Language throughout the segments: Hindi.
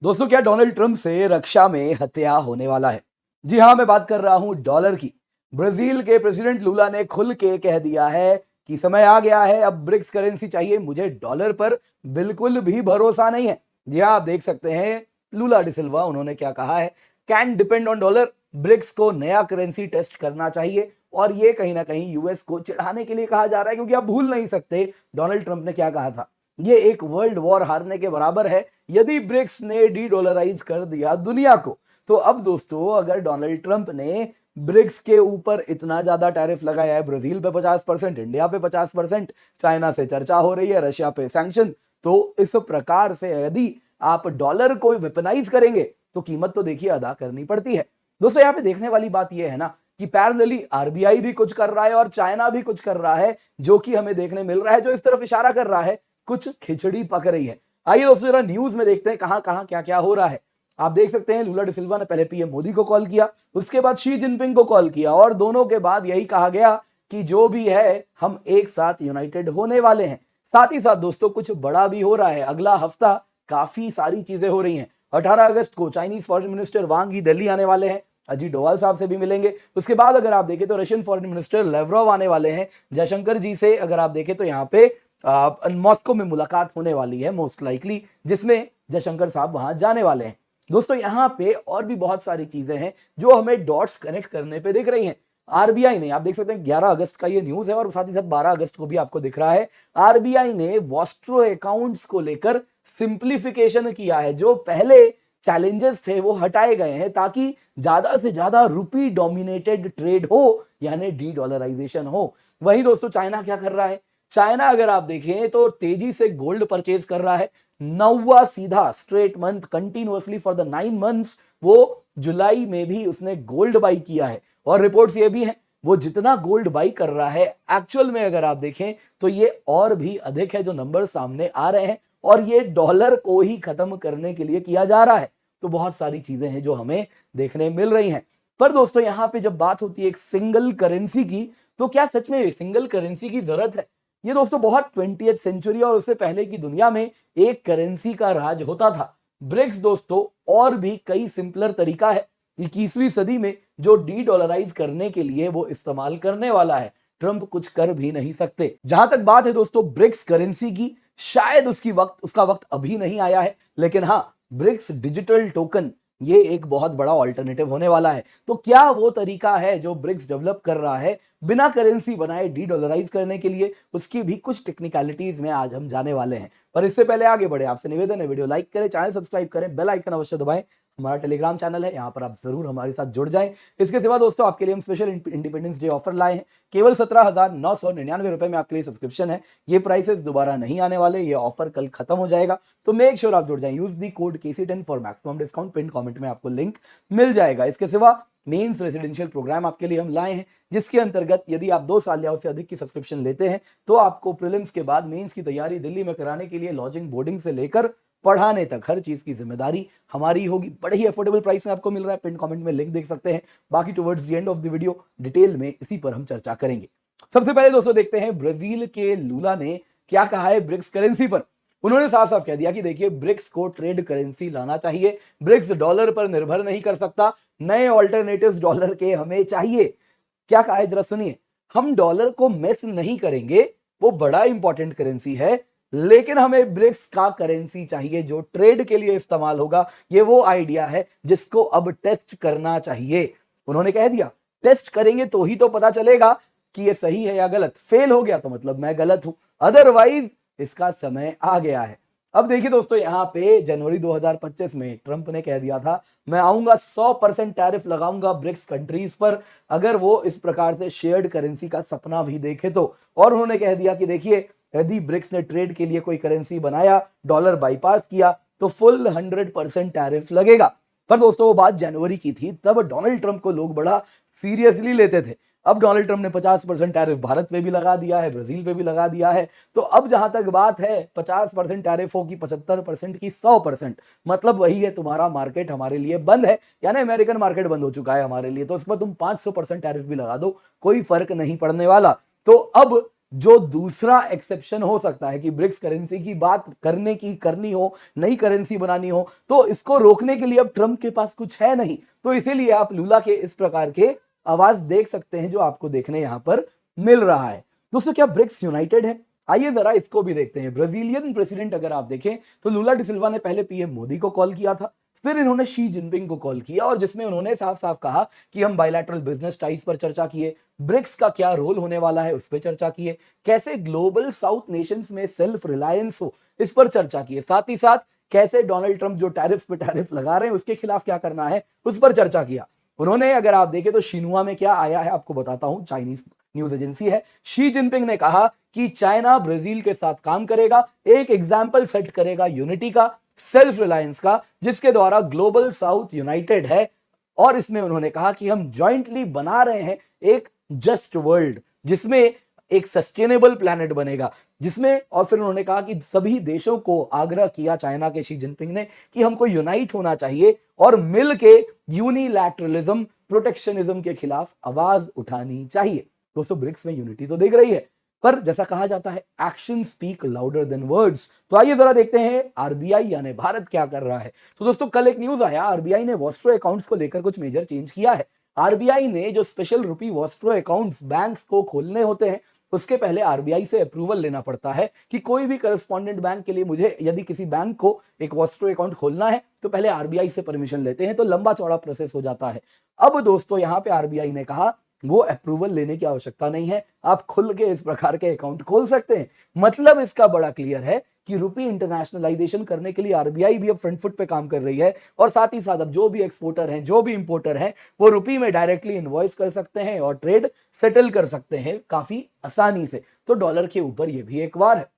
दोस्तों, क्या डोनाल्ड ट्रंप से रक्षा में हत्या होने वाला है? जी हाँ, मैं बात कर रहा हूं डॉलर की। ब्राजील के प्रेसिडेंट लूला ने खुल के कह दिया है कि समय आ गया है, अब ब्रिक्स करेंसी चाहिए, मुझे डॉलर पर बिल्कुल भी भरोसा नहीं है। जी हाँ, आप देख सकते हैं लूला डी सिल्वा, उन्होंने क्या कहा है, can depend on dollar, BRICS को नया करेंसी टेस्ट करना चाहिए। और ये कहीं ना कहीं यूएस को चिढ़ाने के लिए कहा जा रहा है, क्योंकि आप भूल नहीं सकते डोनाल्ड ट्रंप ने क्या कहा था। ये एक वर्ल्ड वॉर हारने के बराबर है यदि ब्रिक्स ने डी डॉलराइज कर दिया दुनिया को। तो अब दोस्तों, अगर डोनाल्ड ट्रंप ने ब्रिक्स के ऊपर इतना ज्यादा टैरिफ लगाया है, ब्राजील पे 50%, इंडिया पे 50%, चाइना से चर्चा हो रही है, रशिया पे सैंक्शन, तो इस प्रकार से यदि आप डॉलर को वेपनाइज करेंगे तो कीमत तो देखिए अदा करनी पड़ती है। दोस्तों, यहाँ पे देखने वाली बात यह है ना कि पैरेलली आरबीआई भी कुछ कर रहा है और चाइना भी कुछ कर रहा है, जो कि हमें देखने मिल रहा है, जो इस तरफ इशारा कर रहा है कुछ खिचड़ी पक रही है। आइए दोस्तों, जरा न्यूज में देखते हैं कहां कहां क्या क्या हो रहा है। आप देख सकते हैं लूला डी सिल्वा ने पहले पीएम मोदी को कॉल किया, उसके बाद शी जिनपिंग को कॉल किया, और दोनों के बाद यही कहा गया कि जो भी है हम एक साथ यूनाइटेड होने वाले हैं। साथ ही साथ दोस्तों, कुछ बड़ा भी हो रहा है। अगला हफ्ता काफी सारी चीजें हो रही हैं। 18 अगस्त को चाइनीज फॉरेन मिनिस्टर वांग ही दिल्ली आने वाले हैं, अजीत डोवाल साहब से भी मिलेंगे। उसके बाद अगर आप देखें तो रशियन फॉरेन मिनिस्टर लेवरोव आने वाले हैं। जयशंकर जी से अगर आप देखें तो यहाँ पे मॉस्को में मुलाकात होने वाली है मोस्ट लाइकली, जिसमें जयशंकर साहब वहां जाने वाले हैं। दोस्तों, यहाँ पे और भी बहुत सारी चीजें हैं जो हमें डॉट्स कनेक्ट करने पे दिख रही हैं। आरबीआई ने, आप देख सकते हैं 11 अगस्त का ये न्यूज है, और साथ ही साथ 12 अगस्त को भी आपको दिख रहा है, आरबीआई ने वॉस्ट्रो अकाउंट्स को लेकर सिंप्लीफिकेशन किया है। जो पहले चैलेंजेस थे वो हटाए गए हैं, ताकि ज्यादा से ज्यादा रुपी डोमिनेटेड ट्रेड हो, यानी डी डॉलराइजेशन हो। वही दोस्तों, चाइना क्या कर रहा है? चाइना अगर आप देखें तो तेजी से गोल्ड परचेज कर रहा है। 9वां सीधा straight month continuously for the 9 months वो जुलाई में भी उसने गोल्ड बाई किया है। और रिपोर्ट्स ये भी हैं, वो जितना गोल्ड बाई कर रहा है एक्चुअल में अगर आप देखें तो ये और भी अधिक है जो नंबर सामने आ रहे हैं, और ये डॉलर को ही खत्म करने के लिए किया जा रहा है। तो बहुत सारी चीजें हैं जो हमें देखने मिल रही हैं। पर दोस्तों, यहां पे जब बात होती है एक सिंगल करेंसी की, तो क्या सच में सिंगल करेंसी की जरूरत है? ये दोस्तों बहुत 20वीं सेंचुरी और उससे पहले की दुनिया में एक करेंसी का राज होता था। ब्रिक्स दोस्तों और भी कई सिंपलर तरीका है 21वीं सदी में जो डी डॉलराइज करने के लिए वो इस्तेमाल करने वाला है। ट्रंप कुछ कर भी नहीं सकते। जहां तक बात है दोस्तों ब्रिक्स करेंसी की, शायद उसका वक्त अभी नहीं आया है, लेकिन हाँ, ब्रिक्स डिजिटल टोकन ये एक बहुत बड़ा ऑल्टरनेटिव होने वाला है। तो क्या वो तरीका है जो ब्रिक्स डेवलप कर रहा है बिना करेंसी बनाए डी डॉलराइज करने के लिए? उसकी भी कुछ टेक्निकलिटीज में आज हम जाने वाले हैं। पर इससे पहले आगे बढ़े, आपसे निवेदन है, वीडियो लाइक करें, चैनल सब्सक्राइब करें, बेल आइकन अवश्य दबाएं। हमारा टेलीग्राम चैनल है, यहाँ पर आप जरूर हमारे साथ जुड़ जाएं। इसके सिवा दोस्तों, आपके लिए हम स्पेशल इंडिपेंडेंस डे ऑफर लाए हैं। केवल 17,999 रुपए में आपके लिए सब्सक्रिप्शन है। ये प्राइसेस दोबारा नहीं आने वाले, ये ऑफर कल खत्म हो जाएगा। तो मेक श्योर आप जुड़ जाएं। Use the code KC10 for maximum discount. Pin comment में आपको लिंक मिल जाएगा। इसके सिवा मेंस रेजिडेंशियल प्रोग्राम आपके लिए हम लाए हैं, जिसके अंतर्गत यदि आप 2 साल या उससे अधिक की सब्सक्रिप्शन लेते हैं तो आपको प्रीलिम्स के बाद मेंस की तैयारी दिल्ली में कराने के लिए लॉजिंग बोर्डिंग से लेकर पढ़ाने तक हर चीज की जिम्मेदारी हमारी होगी। बड़े ही अफोर्डेबल प्राइस में आपको मिल रहा है। पिन कमेंट में लिंक देख सकते हैं। बाकी towards the end of the video detail में इसी पर हम चर्चा करेंगे। सबसे पहले दोस्तों देखते हैं ब्राजील के लूला ने क्या कहा है ब्रिक्स करेंसी पर। उन्होंने साफ साफ कह दिया कि देखिए, ब्रिक्स को ट्रेड करेंसी लाना चाहिए, ब्रिक्स डॉलर पर निर्भर नहीं कर सकता, नए ऑल्टरनेटिव्स डॉलर के हमें चाहिए। क्या कहा है जरा सुनिए, हम डॉलर को मिस नहीं करेंगे, वो बड़ा इंपॉर्टेंट करेंसी है, लेकिन हमें ब्रिक्स का करेंसी चाहिए जो ट्रेड के लिए इस्तेमाल होगा। ये वो आइडिया है जिसको अब टेस्ट करना चाहिए। उन्होंने कह दिया, टेस्ट करेंगे तो ही तो पता चलेगा कि ये सही है या गलत। फेल हो गया तो मतलब मैं गलत हूं, अदरवाइज इसका समय आ गया है। अब देखिए दोस्तों, यहाँ पे जनवरी 2025 में ट्रंप ने कह दिया था, मैं आऊंगा 100% टैरिफ लगाऊंगा ब्रिक्स कंट्रीज पर, अगर वो इस प्रकार से शेयर्ड करेंसी का सपना भी देखे तो। और उन्होंने कह दिया कि देखिए, यदि ब्रिक्स ने ट्रेड के लिए कोई करेंसी बनाया, डॉलर बाईपास किया, तो फुल 100% टैरिफ लगेगा। पर दोस्तों, वो बात जनवरी की थी, तब डोनाल्ड ट्रंप को लोग बड़ा सीरियसली लेते थे। अब डोनाल्ड ट्रंप ने 50% टैरिफ भारत पे भी लगा दिया है, ब्राजील पे भी लगा दिया है। तो अब जहां तक बात है 50% टैरिफ होगी, 75% की 100%, मतलब वही है, तुम्हारा मार्केट हमारे लिए बंद है, यानी अमेरिकन मार्केट बंद हो चुका है हमारे लिए। तो इस पर तुम 500% टैरिफ भी लगा दो, कोई फर्क नहीं पड़ने वाला। तो अब जो दूसरा एक्सेप्शन हो सकता है कि ब्रिक्स करेंसी की बात करनी हो, नई करेंसी बनानी हो, तो इसको रोकने के लिए अब ट्रंप के पास कुछ है नहीं। तो इसीलिए आप लूला के इस प्रकार के आवाज देख सकते हैं जो आपको देखने यहां पर मिल रहा है। दोस्तों, क्या ब्रिक्स यूनाइटेड है? आइए जरा इसको भी देखते हैं। ब्राजीलियन प्रेसिडेंट अगर आप देखें तो लूला डिसिल्वा ने पहले पीएम मोदी को कॉल किया था, फिर इन्होंने शी जिनपिंग को कॉल किया और जिसमें उन्होंने साफ साफ कहा कि हम बायलैटरल बिजनेस टाइज पर चर्चा किए, ब्रिक्स का क्या रोल होने वाला है उस पर चर्चा किए, कैसे ग्लोबल साउथ नेशंस में सेल्फ रिलायंस हो इस पर चर्चा किए, साथ ही साथ कैसे डोनाल्ड ट्रंप जो टैरिफ पे टैरिफ लगा रहे हैं उसके खिलाफ क्या करना है उस पर चर्चा किया। उन्होंने अगर आप देखें तो शिनुआ में क्या आया है आपको बताता हूं, चाइनीज न्यूज एजेंसी है। शी जिनपिंग ने कहा कि चाइना ब्राजील के साथ काम करेगा, एक एग्जाम्पल सेट करेगा यूनिटी का, सेल्फ रिलायंस का, जिसके द्वारा ग्लोबल साउथ यूनाइटेड है। और इसमें उन्होंने कहा कि हम जॉइंटली बना रहे हैं एक जस्ट वर्ल्ड जिसमें एक सस्टेनेबल प्लैनेट बनेगा, जिसमें, और फिर उन्होंने कहा कि सभी देशों को आग्रह किया चाइना के शी जिनपिंग ने कि हमको यूनाइट होना चाहिए और मिलके यूनिलैटरलिज्म, प्रोटेक्शनिज्म के खिलाफ आवाज उठानी चाहिए। दोस्तों, ब्रिक्स में यूनिटी तो दिख रही है, पर जैसा कहा जाता है action speak louder than words. तो आइए जरा देखते हैं आरबीआई यानी भारत क्या कर रहा है। तो दोस्तों, कल एक न्यूज आया, आरबीआई ने वॉस्ट्रो अकाउंट्स को लेकर कुछ मेजर चेंज किया है। आरबीआई ने जो स्पेशल रुपी वॉस्ट्रो अकाउंट्स बैंक्स को खोलने होते हैं उसके पहले आरबीआई से अप्रूवल लेना पड़ता है कि कोई भी करस्पॉन्डेंट बैंक के लिए मुझे यदि किसी बैंक को एक वॉस्ट्रो अकाउंट खोलना है तो पहले आरबीआई से परमिशन लेते हैं, तो लंबा चौड़ा प्रोसेस हो जाता है। अब दोस्तों, यहां पे आरबीआई ने कहा वो अप्रूवल लेने की आवश्यकता नहीं है, आप खुल के इस प्रकार के अकाउंट खोल सकते हैं। मतलब इसका बड़ा क्लियर है कि रुपी इंटरनेशनलाइजेशन करने के लिए आरबीआई भी अब फ्रंट फुट पे काम कर रही है और साथ ही साथ अब जो भी एक्सपोर्टर हैं, जो भी इंपोर्टर हैं, वो रुपी में डायरेक्टली इनवॉइस कर सकते हैं और ट्रेड सेटल कर सकते हैं काफी आसानी से। तो डॉलर के ऊपर ये भी एक वार है।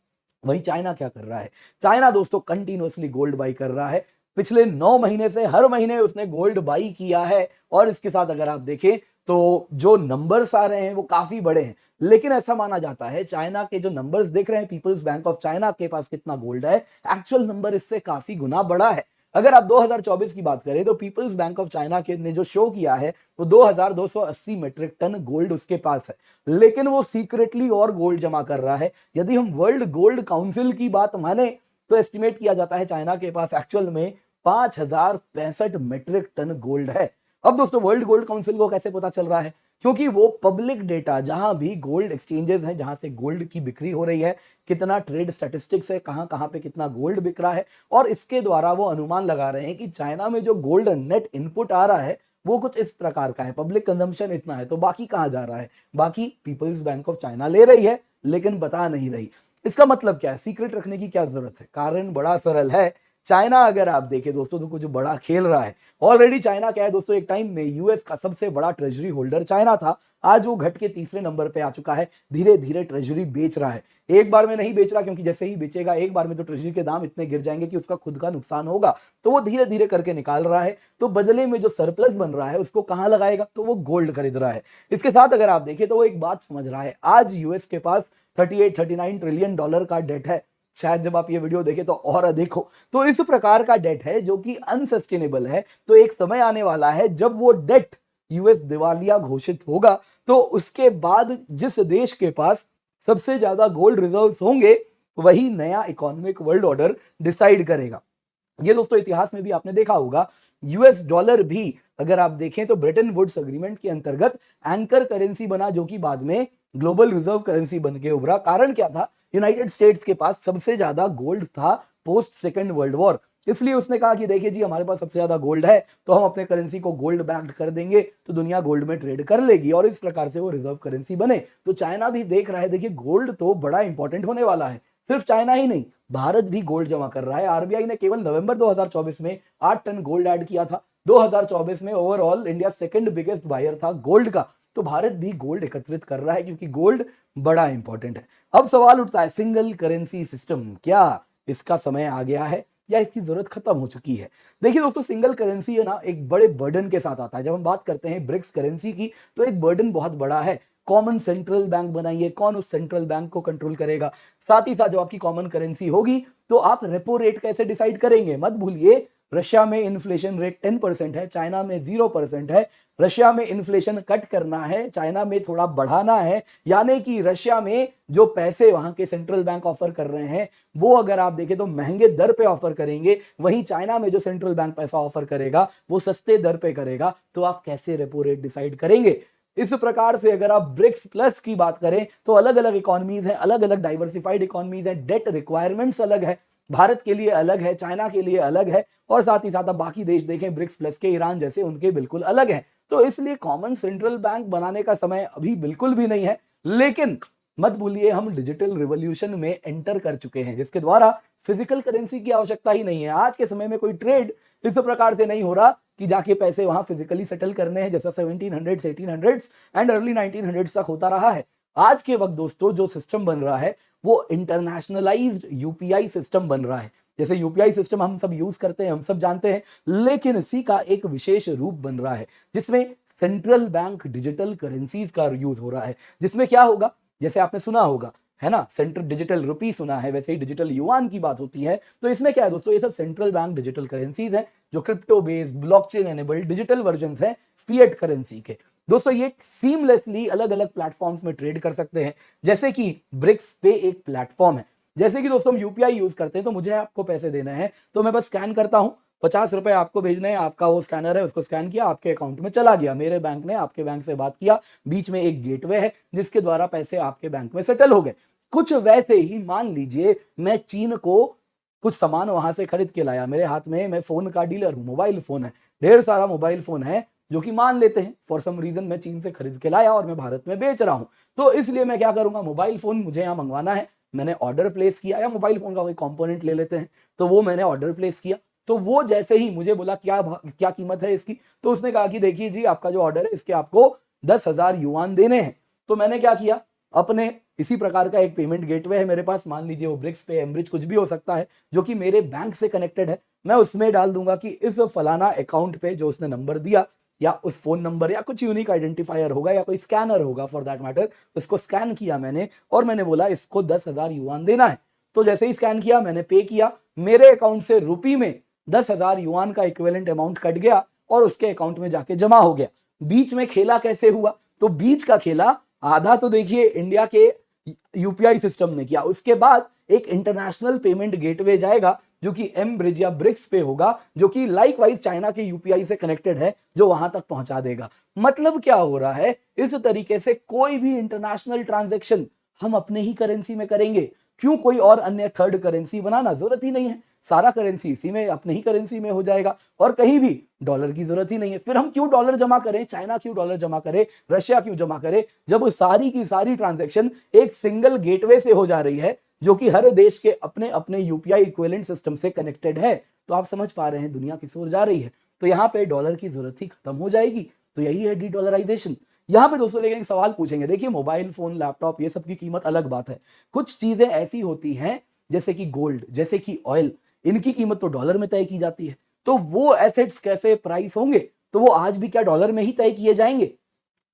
वही चाइना क्या कर रहा है? चाइना दोस्तों कंटिन्यूअसली गोल्ड बाई कर रहा है। पिछले 9 महीने से हर महीने उसने गोल्ड बाई किया है और इसके साथ अगर आप देखें तो जो नंबर्स आ रहे हैं वो काफी बड़े हैं। लेकिन ऐसा माना जाता है, चाइना के जो नंबर्स देख रहे हैं, पीपल्स बैंक ऑफ चाइना के पास कितना गोल्ड है, एक्चुअल नंबर इससे काफी गुना बड़ा है। अगर आप 2024 की बात करें तो पीपल्स बैंक ऑफ चाइना के ने जो शो किया है वो 2280 मेट्रिक टन गोल्ड उसके पास है, लेकिन वो सीक्रेटली और गोल्ड जमा कर रहा है। यदि हम वर्ल्ड गोल्ड काउंसिल की बात माने तो एस्टिमेट किया जाता है चाइना के पास एक्चुअल में 5065 मेट्रिक टन गोल्ड है। अब दोस्तों, वर्ल्ड गोल्ड काउंसिल को कैसे पता चल रहा है? क्योंकि वो पब्लिक डेटा, जहां भी गोल्ड एक्सचेंजेस हैं, जहां से गोल्ड की बिक्री हो रही है, कितना ट्रेड स्टैटिस्टिक्स है, कहां कहां पे कितना गोल्ड बिक रहा है, और इसके द्वारा वो अनुमान लगा रहे हैं कि चाइना में जो गोल्ड नेट इनपुट आ रहा है वो कुछ इस प्रकार का है, पब्लिक कंजम्पशन इतना है, तो बाकी कहां जा रहा है? बाकी पीपल्स बैंक ऑफ चाइना ले रही है लेकिन बता नहीं रही। इसका मतलब क्या है? सीक्रेट रखने की क्या जरूरत है? कारण बड़ा सरल है। चाइना अगर आप देखें दोस्तों तो कुछ बड़ा खेल रहा है। ऑलरेडी चाइना क्या है दोस्तों, एक टाइम में यूएस का सबसे बड़ा ट्रेजरी होल्डर चाइना था, आज वो घट के तीसरे नंबर पे आ चुका है। धीरे धीरे ट्रेजरी बेच रहा है, एक बार में नहीं बेच रहा, क्योंकि जैसे ही बेचेगा एक बार में तो ट्रेजरी के दाम इतने गिर जाएंगे कि उसका खुद का नुकसान होगा, तो वो धीरे धीरे करके निकाल रहा है। तो बदले में जो सरप्लस बन रहा है उसको कहां लगाएगा? तो वो गोल्ड खरीद रहा है। इसके साथ अगर आप देखें तो वो एक बात समझ रहा है, आज यूएस के पास 38-39 ट्रिलियन डॉलर का डेट है, शायद जब आप ये वीडियो देखें तो और अधिक हो। तो इस प्रकार का डेट है जो कि अनसस्टेनेबल है। तो एक समय आने वाला है जब वो डेट यूएस दिवालिया घोषित होगा, तो उसके बाद जिस देश के पास सबसे ज्यादा गोल्ड रिजर्व्स होंगे वही नया इकोनॉमिक वर्ल्ड ऑर्डर डिसाइड करेगा। ये दोस्तों इतिहास में भी आपने देखा होगा, यूएस डॉलर भी अगर आप देखें तो ब्रेटन वुड्स एग्रीमेंट के अंतर्गत एंकर करेंसी बना, जो कि बाद में ग्लोबल रिजर्व करेंसी बन के उभरा। कारण क्या था? यूनाइटेड स्टेट्स के पास सबसे ज्यादा गोल्ड था पोस्ट सेकेंड वर्ल्ड वॉर, इसलिए उसने कहा कि देखिए जी, हमारे पास सबसे ज्यादा गोल्ड है तो हम अपने करेंसी को गोल्ड बैक्ड कर देंगे तो दुनिया गोल्ड में ट्रेड कर लेगी, और इस प्रकार से वो रिजर्व करेंसी बने। तो चाइना भी देख रहा है, देखिए गोल्ड तो बड़ा इंपॉर्टेंट होने वाला है। सिर्फ चाइना ही नहीं, भारत भी गोल्ड जमा कर रहा है। आरबीआई ने केवल नवंबर 2024 में 8 टन गोल्ड ऐड किया था। 2024 में overall India second biggest buyer था गोल्ड का। तो भारत भी गोल्ड एकत्रित कर रहा है क्योंकि गोल्ड बड़ा इंपॉर्टेंट है। अब सवाल उठता है, सिंगल करेंसी सिस्टम, क्या इसका समय आ गया है या इसकी जरूरत खत्म हो चुकी है? देखिए दोस्तों, सिंगल करेंसी है ना, एक बड़े बर्डन के साथ आता है। जब हम बात करते हैं ब्रिक्स करेंसी की तो एक बर्डन बहुत बड़ा है। कॉमन सेंट्रल बैंक बनाइए, कौन उस सेंट्रल बैंक को कंट्रोल करेगा? साथ ही साथ जब आपकी कॉमन करेंसी होगी तो आप रेपो रेट कैसे डिसाइड करेंगे? मत भूलिए, रशिया में इन्फ्लेशन रेट 10% है, चाइना में 0% है। रशिया में इन्फ्लेशन कट करना है, चाइना में थोड़ा बढ़ाना है, यानी कि रशिया में जो पैसे वहां के सेंट्रल बैंक ऑफर कर रहे हैं वो अगर आप देखें तो महंगे दर पे ऑफर करेंगे, वहीं चाइना में जो सेंट्रल बैंक पैसा ऑफर करेगा वो सस्ते दर पे करेगा। तो आप कैसे रेपो रेट डिसाइड करेंगे? इस प्रकार से अगर आप ब्रिक्स प्लस की बात करें तो अलग अलग इकोनॉमीज हैं, अलग अलग डाइवर्सिफाइड इकोनॉमीज हैं, डेट रिक्वायरमेंट्स अलग है, भारत के लिए अलग है, चाइना के लिए अलग है, और साथ ही साथ आप बाकी देश देखें ब्रिक्स प्लस के, ईरान जैसे, उनके बिल्कुल अलग है। तो इसलिए कॉमन सेंट्रल बैंक बनाने का समय अभी बिल्कुल भी नहीं है। लेकिन मत भूलिए हम डिजिटल रिवॉल्यूशन में एंटर कर चुके हैं, जिसके द्वारा फिजिकल करेंसी की आवश्यकता ही नहीं है। आज के समय में कोई ट्रेड इस प्रकार से नहीं हो रहा कि जाके पैसे वहां फिजिकली सेटल करने हैं, जैसा 1700s 1800s and early 1900s तक होता रहा है। आज के वक्त दोस्तों जो सिस्टम बन रहा है वो इंटरनेशनलाइज्ड यूपीआई सिस्टम बन रहा है। जैसे यूपीआई सिस्टम हम सब यूज करते हैं, हम सब जानते हैं, लेकिन इसी का एक विशेष रूप बन रहा है जिसमें सेंट्रल बैंक डिजिटल करेंसीज का यूज हो रहा है। जिसमें क्या होगा, जैसे आपने सुना होगा, है ना, सेंट्रल डिजिटल रुपी सुना है, वैसे ही डिजिटल युआन की बात होती है। तो इसमें क्या है दोस्तों, ये सब सेंट्रल बैंक डिजिटल करेंसीज हैं जो crypto based blockchain enabled digital version है फिएट करेंसी के। दोस्तों ये सीमलेसली अलग अलग प्लेटफॉर्म्स में ट्रेड कर सकते हैं, जैसे कि ब्रिक्स पे एक प्लेटफॉर्म है। जैसे कि दोस्तों हम यूपीआई यूज करते हैं, तो मुझे आपको पैसे देना है तो मैं बस स्कैन करता हूं, 50 रुपए आपको भेजने हैं, आपका वो स्कैनर है, उसको स्कैन किया, आपके अकाउंट में चला गया, मेरे बैंक ने आपके बैंक से बात किया, बीच में एक गेटवे है जिसके द्वारा पैसे आपके बैंक में सेटल हो गए। कुछ वैसे ही मान लीजिए मैं चीन को कुछ सामान वहां से खरीद के लाया, मेरे हाथ में, मैं फोन का डीलर हूं, मोबाइल फोन है, ढेर सारा मोबाइल फोन है, जो कि मान लेते हैं फॉर सम रीजन मैं चीन से खरीद के लाया और मैं भारत में बेच रहा हूं। तो इसलिए मैं क्या करूंगा, मोबाइल फोन मुझे यहाँ मंगवाना है, मैंने ऑर्डर प्लेस किया, या मोबाइल फोन का कोई कंपोनेंट ले लेते हैं, तो वो मैंने ऑर्डर प्लेस किया। तो वो जैसे ही मुझे बोला क्या क्या कीमत है इसकी, तो उसने कहा कि देखिए जी आपका जो ऑर्डर है इसके आपको 10,000 युआन देने हैं। तो मैंने क्या किया, अपने इसी प्रकार का एक पेमेंट गेटवे है मेरे पास, मान लीजिए वो ब्रिक्स पे, एमब्रिज, कुछ भी हो सकता है, जो कि मेरे बैंक से कनेक्टेड है। मैं उसमें डाल दूंगा कि इस फलाना अकाउंट पे जो उसने नंबर दिया, या उस फोन नंबर, या कुछ यूनिक आइडेंटिफायर होगा, या कोई स्कैनर होगा फॉर दैट मैटर, उसको स्कैन किया मैंने और मैंने बोला इसको 10,000 युआन देना है। तो जैसे ही स्कैन किया, मैंने पे किया, मेरे अकाउंट से रुपी में 10,000 युआन का इक्विवेलेंट अमाउंट कट गया और उसके अकाउंट में जाके जमा हो गया। बीच में खेला कैसे हुआ, तो बीच का खेला आधा तो देखिए इंडिया के यूपीआई सिस्टम ने किया, उसके बाद एक इंटरनेशनल पेमेंट गेटवे जाएगा जो कि एम ब्रिज या ब्रिक्स पे होगा, जो कि लाइक वाइज चाइना के यूपीआई से कनेक्टेड है, जो वहां तक पहुंचा देगा। मतलब क्या हो रहा है, इस तरीके से कोई भी इंटरनेशनल ट्रांजैक्शन हम अपने ही करेंसी में करेंगे। क्यों कोई और अन्य थर्ड करेंसी बनाना, जरूरत ही नहीं है, सारा करेंसी इसी में, अपने ही करेंसी में हो जाएगा और कहीं भी डॉलर की जरूरत ही नहीं है। फिर हम क्यों डॉलर जमा करें, चाइना क्यों डॉलर जमा करे, रशिया क्यों जमा करे, जब सारी की सारी ट्रांजैक्शन एक सिंगल गेटवे से हो जा रही है, जो कि हर देश के अपने अपने यूपीआई इक्विवेलेंट सिस्टम से कनेक्टेड है। तो आप समझ पा रहे हैं दुनिया किस ओर जा रही है। तो यहाँ पे डॉलर की जरूरत ही खत्म हो जाएगी। तो यही है डी डॉलराइजेशन। यहाँ पे दोस्तों लेकिन एक सवाल पूछेंगे, देखिए मोबाइल फोन, लैपटॉप, ये सब की कीमत अलग बात है, कुछ चीजें ऐसी होती हैं जैसे कि गोल्ड, जैसे कि ऑयल, इनकी कीमत तो डॉलर में तय की जाती है। तो वो एसेट्स कैसे प्राइस होंगे, तो वो आज भी क्या डॉलर में ही तय किए जाएंगे।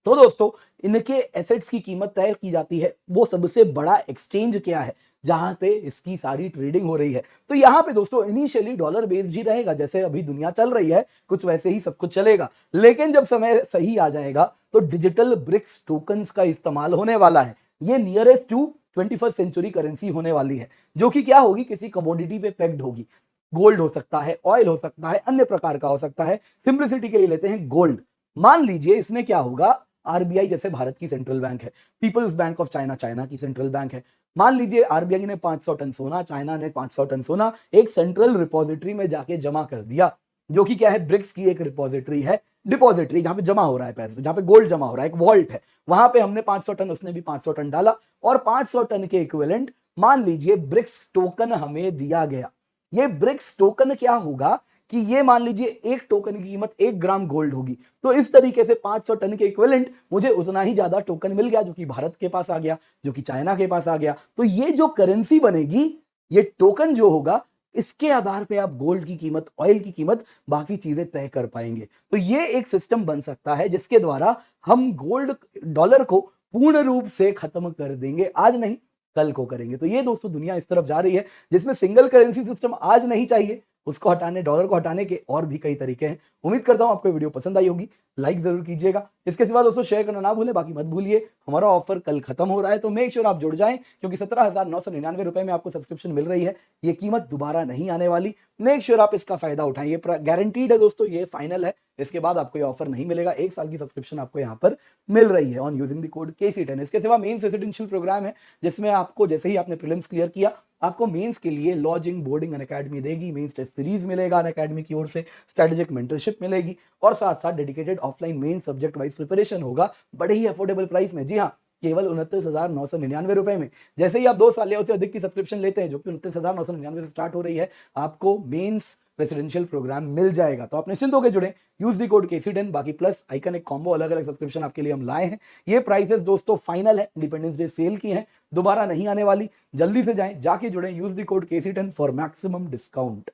तो दोस्तों इनके एसेट्स की कीमत तय की जाती है, वो सबसे बड़ा एक्सचेंज क्या है जहां पे इसकी सारी ट्रेडिंग हो रही है। तो यहाँ पे दोस्तों इनिशियली डॉलर बेस्ड ही रहेगा, जैसे अभी दुनिया चल रही है कुछ वैसे ही सब कुछ चलेगा। लेकिन जब समय सही आ जाएगा तो डिजिटल ब्रिक्स टोकन्स का इस्तेमाल होने वाला है। ये nearest to 21st century currency होने वाली है, जो कि क्या होगी, किसी कमोडिटी पे पेग्ड होगी। गोल्ड हो सकता है, ऑयल हो सकता है, अन्य प्रकार का हो सकता है। सिंप्लिसिटी के लिए लेते हैं गोल्ड। मान लीजिए इसमें क्या होगा, आरबीआई जैसे भारत की सेंट्रल बैंक है, people's bank of China China की सेंट्रल बैंक है। मान लीजिए आरबीआई ने 500 टन सोना, चाइना ने 500 टन सोना एक सेंट्रल रिपोजिटरी में जाके जमा कर दिया, जो कि क्या है, ब्रिक्स की एक रिपोजिटरी है, डिपॉजिटरी, जहां पे जमा हो रहा है पैसे, जहां पे गोल्ड जमा हो रहा है, एक वॉल्ट है। वहां पे हमने 500 टन, उसने भी 500 टन डाला और 500 टन के इक्विवेलेंट मान लीजिए ब्रिक्स टोकन हमें दिया गया। ये ब्रिक्स टोकन क्या होगा कि ये मान लीजिए एक टोकन की कीमत 1 ग्राम गोल्ड होगी। तो इस तरीके से 500 टन के इक्विवेलेंट मुझे उतना ही ज्यादा टोकन मिल गया, जो कि भारत के पास आ गया, जो कि चाइना के पास आ गया। तो ये जो करेंसी बनेगी, ये टोकन जो होगा, इसके आधार पे आप गोल्ड की कीमत, ऑयल की कीमत, बाकी चीजें तय कर पाएंगे। तो ये एक सिस्टम बन सकता है जिसके द्वारा हम गोल्ड, डॉलर को पूर्ण रूप से खत्म कर देंगे। आज नहीं, कल को करेंगे। तो ये दोस्तों दुनिया इस तरफ जा रही है जिसमें सिंगल करेंसी सिस्टम आज नहीं चाहिए, उसको हटाने, डॉलर को हटाने के और भी कई तरीके हैं। उम्मीद करता हूं आपको वीडियो पसंद आई होगी, लाइक जरूर कीजिएगा। इसके सिवा दोस्तों शेयर करना ना भूलें। बाकी मत भूलिए हमारा ऑफर कल खत्म हो रहा है, तो मेक श्योर आप जुड़ जाएं, क्योंकि 17,999 रुपए में आपको सब्सक्रिप्शन मिल रही है। ये कीमत दोबारा नहीं आने वाली। मेक श्योर आप इसका फायदा उठाएं, ये गारंटीड है दोस्तों, ये फाइनल है। इसके बाद आपको ये ऑफर नहीं मिलेगा। 1 साल की सब्सक्रिप्शन आपको यहाँ पर मिल रही है on using the code KC10। इसके सिवा मेंस रेसिडेंशियल प्रोग्राम है, जिसमें आपको जैसे ही आपने प्रीलिम्स क्लियर किया, आपको मेंस के लिए लॉजिंग बोर्डिंग अनअकैडमी देगी, मेंस टेस्ट सीरीज मिलेगा अनअकैडमी की ओर से, स्ट्रेटेजिक मेंटरशिप मिलेगी और साथ साथ dedicated offline main subject wise preparation होगा बड़े ही अफोर्डेबल प्राइस में। जी हाँ, केवल 29,999 रुपए में। जैसे ही आप 2 साल या उससे अधिक की सब्सक्रिप्शन लेते हैं, जो कि 29,999 से स्टार्ट हो रही है, आपको मेंस रेसिडेंशियल प्रोग्राम मिल जाएगा। तो आप निश्चिंत होकर जुड़े, यूज द कोड KC10। बाकी प्लस आइकन एक कॉम्बो अलग अलग सब्सक्रिप्शन आपके लिए हम लाए हैं। ये प्राइसेस दोस्तों फाइनल है, इंडिपेंडेंस डे सेल की हैं, दोबारा नहीं आने वाली। जल्दी से जाएं, जाके जुड़ें, use the code KC10 for maximum discount.